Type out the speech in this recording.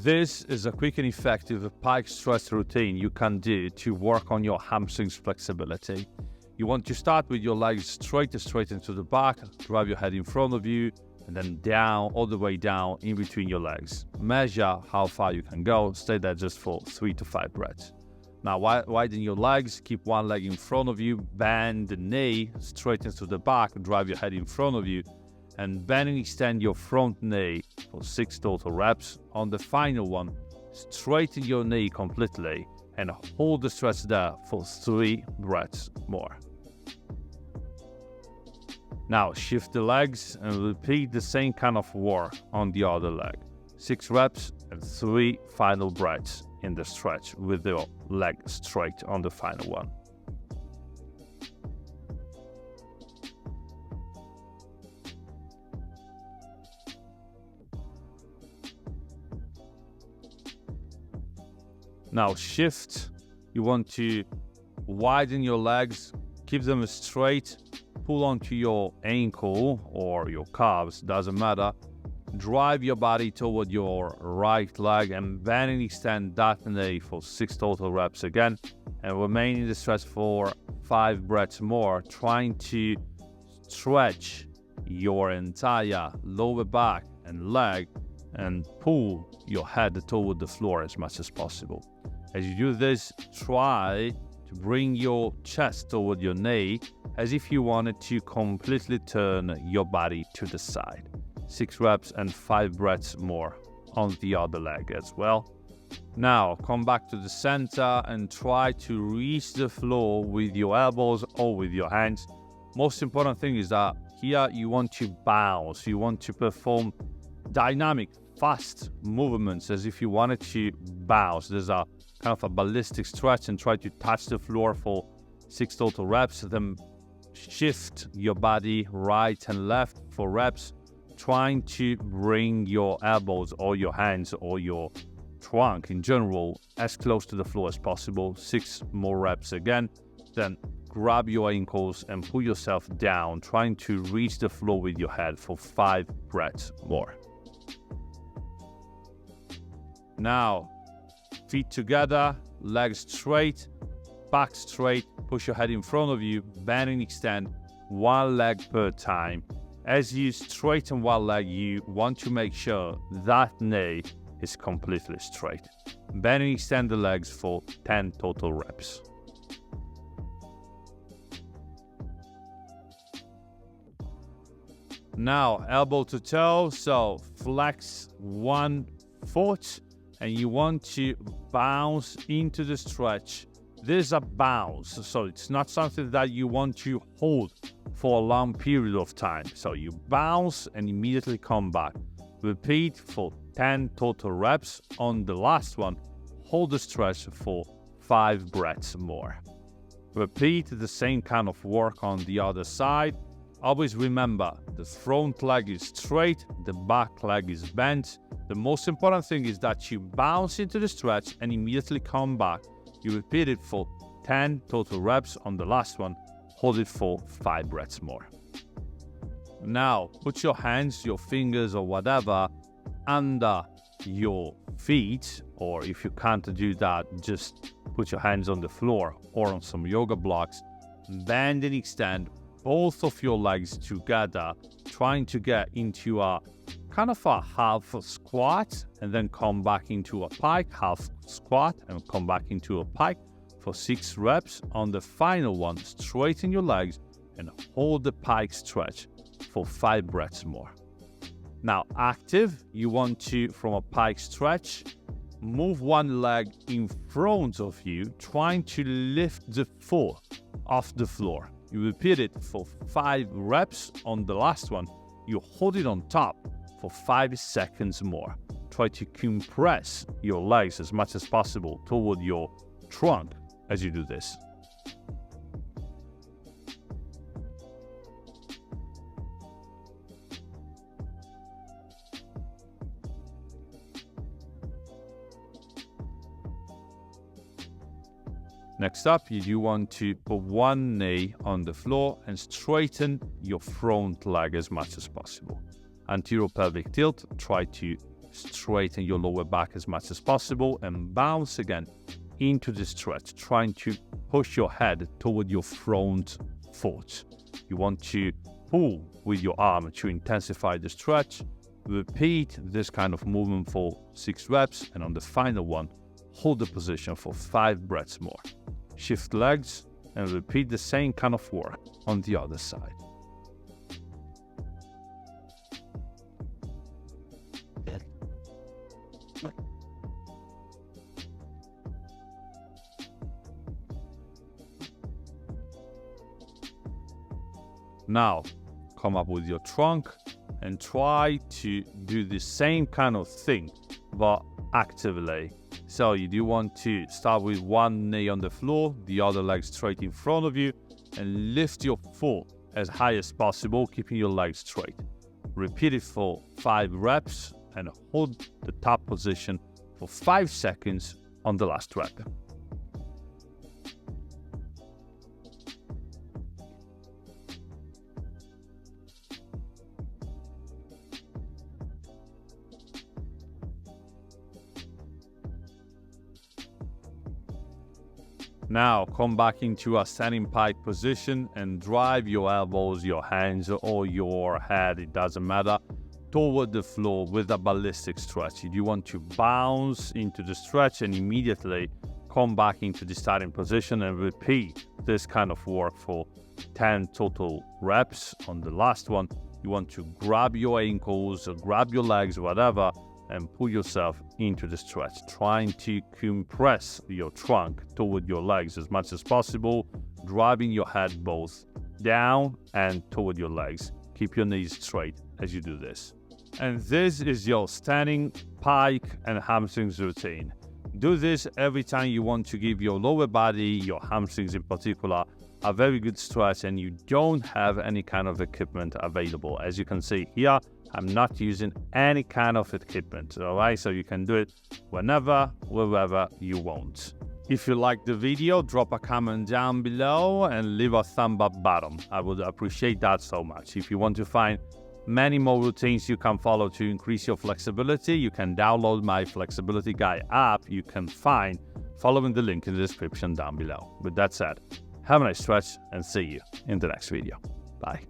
This is a quick and effective pike stretch routine you can do to work on your hamstrings flexibility. You want to start with your legs straight into the back, drive your head in front of you, and then down, all the way down in between your legs. Measure how far you can go, stay there just for 3 to 5 breaths. Now widen your legs, keep one leg in front of you, bend the knee, straight into the back, drive your head in front of you, and bend and extend your front knee for 6 total reps. On the final one, straighten your knee completely and hold the stretch there for 3 breaths more. Now shift the legs and repeat the same kind of work on the other leg. 6 reps and 3 final breaths in the stretch with the leg straight on the final one. Now shift, you want to widen your legs, keep them straight, pull onto your ankle or your calves, doesn't matter. Drive your body toward your right leg and bend and extend that knee for 6 total reps again, and remain in the stretch for 5 breaths more, trying to stretch your entire lower back and leg and pull your head toward the floor as much as possible. As you do this, try to bring your chest toward your knee as if you wanted to completely turn your body to the side. 6 reps and 5 breaths more on the other leg as well. Now come back to the center and try to reach the floor with your elbows or with your hands. Most important thing is that here you want to bounce, you want to perform dynamic, fast movements as if you wanted to bounce. There's a kind of a ballistic stretch and try to touch the floor for 6 total reps. Then shift your body right and left for reps, trying to bring your elbows or your hands or your trunk in general as close to the floor as possible. 6 more reps again. Then grab your ankles and pull yourself down, trying to reach the floor with your head for 5 breaths more. Now, feet together, legs straight, back straight, push your head in front of you, bend and extend one leg per time. As you straighten one leg, you want to make sure that knee is completely straight. Bend and extend the legs for 10 total reps. Now, elbow to toe, so flex one foot and you want to bounce into the stretch. This is a bounce, so it's not something that you want to hold for a long period of time. So you bounce and immediately come back. Repeat for 10 total reps. On the last one, hold the stretch for 5 breaths more. Repeat the same kind of work on the other side. Always remember, the front leg is straight, the back leg is bent. The most important thing is that you bounce into the stretch and immediately come back. You repeat it for 10 total reps. On the last one, hold it for 5 breaths more. Now, put your hands, your fingers or whatever under your feet, or if you can't do that, just put your hands on the floor or on some yoga blocks. Bend and extend both of your legs together, trying to get into a kind of a half squat and then come back into a pike, half squat and come back into a pike for 6 reps. On the final one, straighten your legs and hold the pike stretch for 5 breaths more. Now active, you want to, from a pike stretch, move one leg in front of you, trying to lift the foot off the floor. You repeat it for 5 reps. On the last one, you hold it on top for 5 seconds more. Try to compress your legs as much as possible toward your trunk as you do this. Next up, you do want to put one knee on the floor and straighten your front leg as much as possible. Anterior pelvic tilt, try to straighten your lower back as much as possible and bounce again into the stretch, trying to push your head toward your front foot. You want to pull with your arm to intensify the stretch. Repeat this kind of movement for 6 reps, and on the final one, hold the position for 5 breaths more. Shift legs and repeat the same kind of work on the other side. Now, come up with your trunk and try to do the same kind of thing, but actively. So you do want to start with one knee on the floor, the other leg straight in front of you, and lift your foot as high as possible, keeping your legs straight. Repeat it for 5 reps and hold the top position for 5 seconds on the last rep. Now come back into a standing pike position and drive your elbows, your hands, or your head, it doesn't matter, toward the floor with a ballistic stretch. You want to bounce into the stretch and immediately come back into the starting position and repeat this kind of work for 10 total reps. On the last one, you want to grab your ankles or grab your legs, whatever, and pull yourself into the stretch, trying to compress your trunk toward your legs as much as possible, driving your head both down and toward your legs. Keep your knees straight as you do this. And this is your standing pike and hamstrings routine. Do this every time you want to give your lower body, your hamstrings in particular, a very good stretch and you don't have any kind of equipment available. As you can see here, I'm not using any kind of equipment, alright? So you can do it whenever, wherever you want. If you like the video, drop a comment down below and leave a thumb up button. I would appreciate that so much. If you want to find many more routines you can follow to increase your flexibility, you can download my Flexibility Guide app you can find following the link in the description down below. With that said, have a nice stretch and see you in the next video. Bye.